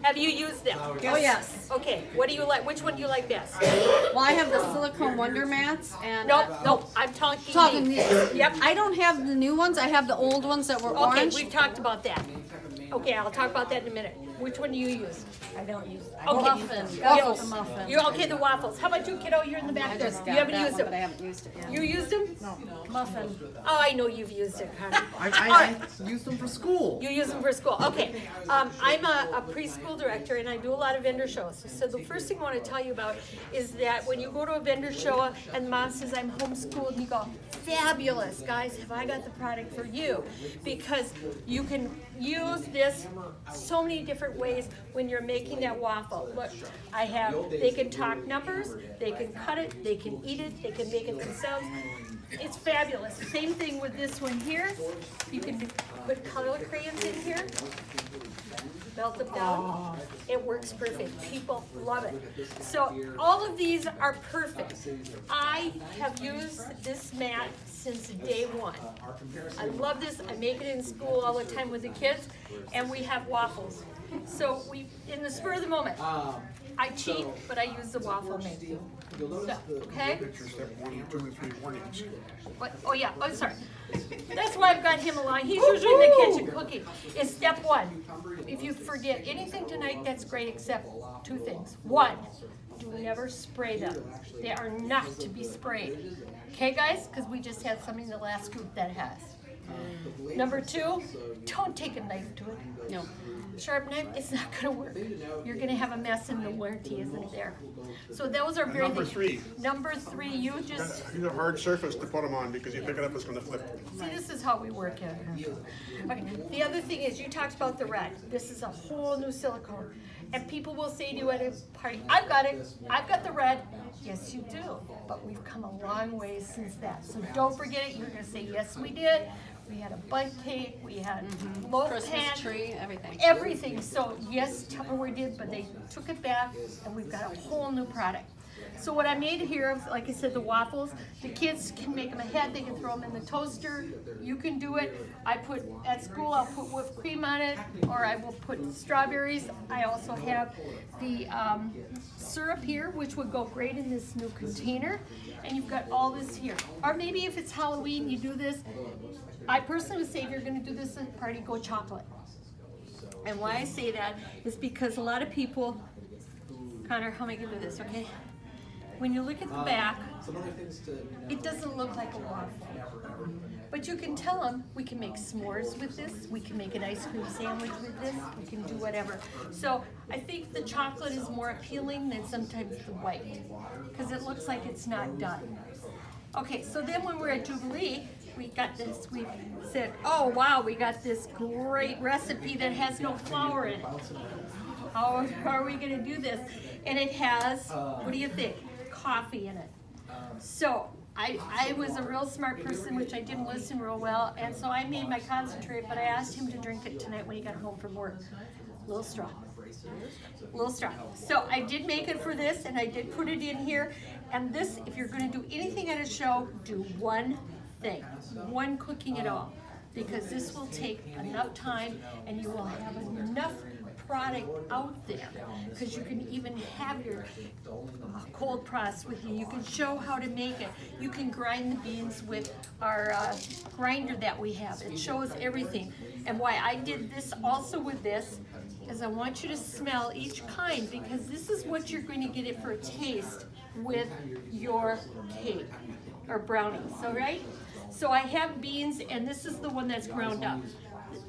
Have you used them? Oh, yes. Okay, what do you like? Which one do you like best? Well, I have the silicone Wonder Mats and Nope, I'm talking these. Yep. I don't have the new ones. I have the old ones that were Okay, orange. we've talked about that. Okay, I'll talk about that in a minute. Which one do you use? I don't use. Okay. Muffin. Waffles. The muffin. You okay? The waffles. How about you, kiddo? You're in the back I there. just You got haven't that used one, them. but I haven't used it yet. You used them? No. Muffin. Oh, I know you've used it, honey. I use them for school. You use them for school. Okay. I'm a preschool director and I do a lot of vendor shows. So the first thing I want to tell you about is that when you go to a vendor show and mom says, I'm homeschooled, and you go, fabulous, guys, have I got the product for you? Because you can use this so many different ways when you're making that waffle. Look, they can talk numbers, they can cut it, they can eat it, they can make it themselves. It's fabulous. Same thing with this one here. You can put color crayons in here, melt them down. It works perfect. People love it. So all of these are perfect. I have used this mat since day one. I love this. I make it in school all the time with the kids, and we have waffles. So in the spur of the moment, I cheat, but I use the waffle maker. So, okay? Step 1, 2, and 3 warnings. What? Oh yeah, oh sorry. That's why I've got him along. He's usually in the kitchen cooking. It's step 1. If you forget anything tonight, that's great, except 2 things. 1, do never spray them. They are not to be sprayed. Okay guys? Because we just had something in the last group that has. Number 2, don't take a knife to it. No. Sharp knife, it's not going to work. You're going to have a mess and the warranty isn't there. So those are very Number 3. Number 3, you just Use a hard surface to put them on because you pick it up, it's going to flip. see. This is how we work it. Okay. The other thing is you talked about the red. This is a whole new silicone, and people will say to you at a party, "I've got it. I've got the red." Yes, you do. But we've come a long way since that. So don't forget it. You're going to say, "Yes, we did." We had a bun cake, we had loaf Christmas pan, tree, everything. everything. So yes, Tupperware did, but they took it back, and we've got a whole new product. So what I made here, like I said, the waffles, the kids can make them ahead, they can throw them in the toaster, you can do it. At school, I'll put whipped cream on it, or I will put strawberries. I also have the syrup here, which would go great in this new container. And you've got all this here. Or maybe if it's Halloween, you do this. I personally would say if you're gonna do this at a party, go chocolate. And why I say that is because a lot of people, Connor, help me get through this, okay? When you look at the back, it doesn't look like a waffle. But you can tell them, we can make s'mores with this, we can make an ice cream sandwich with this, we can do whatever. So I think the chocolate is more appealing than sometimes the white, because it looks like it's not done. Okay, so then when we're at Jubilee, we got this, we said, oh wow, we got this great recipe that has no flour in it. How are we gonna do this? And it has, what do you think? Coffee in it. So I was a real smart person, which I didn't listen real well, and so I made my concentrate, but I asked him to drink it tonight when he got home from work. A little strong. A little strong. So I did make it for this, and I did put it in here. And this, if you're going to do anything at a show, do one thing, one cooking at all, because this will take enough time, and you will have enough product out there, because you can even have your cold press with you. You can show how to make it. You can grind the beans with our grinder that we have. It shows everything. And why I did this also with this is I want you to smell each kind, because this is what you're going to get it for a taste with your cake or brownies, all right? So I have beans, and this is the one that's ground up.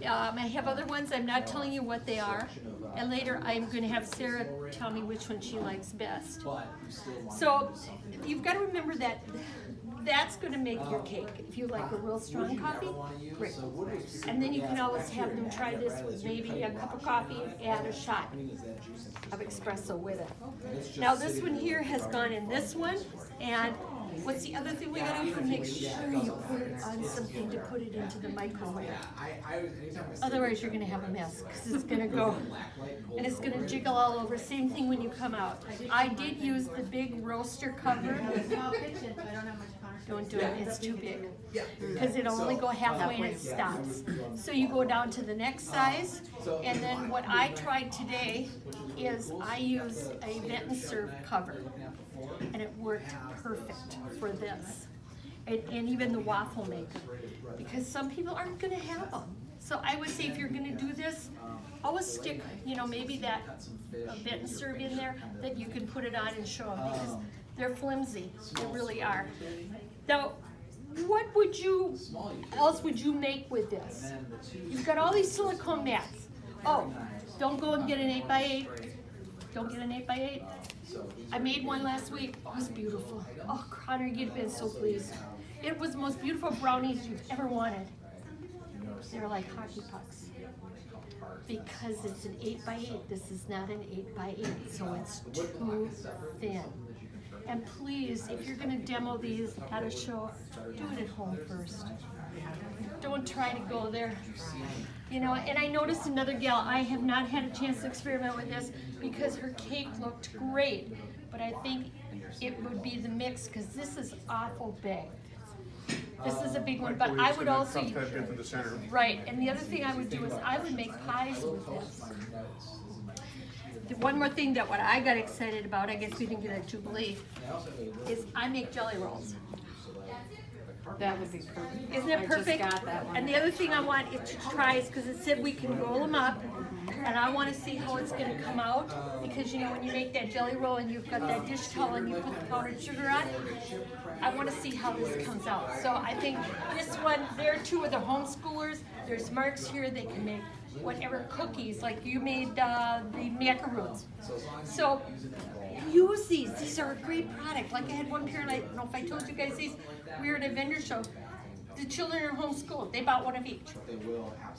I have other ones, I'm not telling you what they are, and later I'm going to have Sarah tell me which one she likes best. So you've got to remember that that's going to make your cake. If you like a real strong coffee, great. And then you can always have them try this with maybe a cup of coffee and add a shot of espresso with it. Now this one here has gone in this one, and what's the other thing we gotta do? Make sure you put it on something to put it into the microwave. Otherwise you're gonna have a mess, because it's gonna go, and it's gonna jiggle all over. Same thing when you come out. I did use the big roaster cover. don't do it, it's too big. Because it'll only go halfway and it stops. So you go down to the next size, and then what I tried today is I use a vent and serve cover, and it worked perfect for this. And even the waffle maker, because some people aren't gonna have them. So I would say if you're gonna do this, always stick, maybe that vent and serve in there that you can put it on and show them, because they're flimsy, they really are. Now, what else would you make with this? You've got all these silicone mats. Oh, don't go and get an 8x8. Don't get an 8x8. I made one last week. Oh, it was beautiful. Oh, Connor, you'd have been so pleased. It was the most beautiful brownies you've ever wanted. They're like hockey pucks. Because it's an 8x8. This is not an 8x8, so it's too thin. And please, if you're gonna demo these at a show, do it at home first. Don't try to go there. And I noticed another gal, I have not had a chance to experiment with this because her cake looked great, but I think it would be the mix, because this is awful big. This is a big one, but I would also, Tough to get to the center. right, and the other thing I would do is I would make pies with this. The one more thing that what I got excited about, I guess we didn't get a Jubilee, is I make jelly rolls. That would be perfect. Isn't it perfect? I just got that one. And the other thing I want it to try is, because it said we can roll them up, and I want to see how it's going to come out, because when you make that jelly roll and you've got that dish towel and you put the powdered sugar on, I want to see how this comes out. So I think this one, there are two of the homeschoolers. There's Mark's here, they can make whatever cookies, like you made the macaroons. So use these are a great product. Like I had one parent, I don't know if I told you guys these, we were at a vendor show. The children are homeschooled, they bought one of each.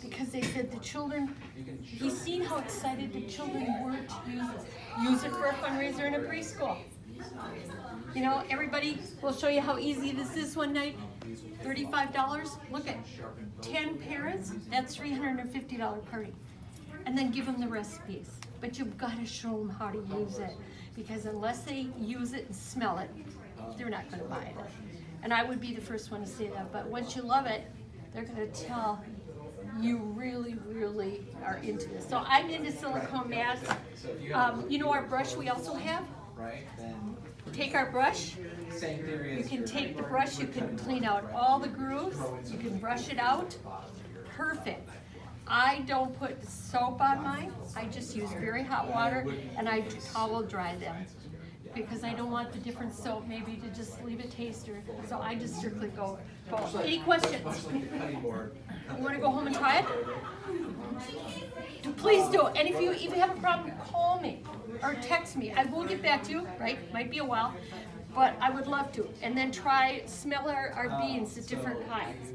Because they said the children, he's seen how excited the children were to use it. Use it for a fundraiser in a preschool. Everybody will show you how easy this is one night. $35, look at 10 parents, that's $350 party. And then give them the recipes. But you've got to show them how to use it, because unless they use it and smell it, they're not going to buy it. And I would be the first one to say that, but once you love it, they're going to tell you really, really are into this. So I'm into silicone mats. Our brush we also have? Take our brush, you can take the brush, you can clean out all the grooves, you can brush it out, perfect. I don't put soap on mine, I just use very hot water and I towel dry them, because I don't want the different soap maybe to just leave a taster, so I just strictly go. Any questions? You want to go home and try it? Please do. And if you even have a problem, call me or text me. I will get back to you, right? Might be a while, but I would love to. And then smell our beans, the different kinds.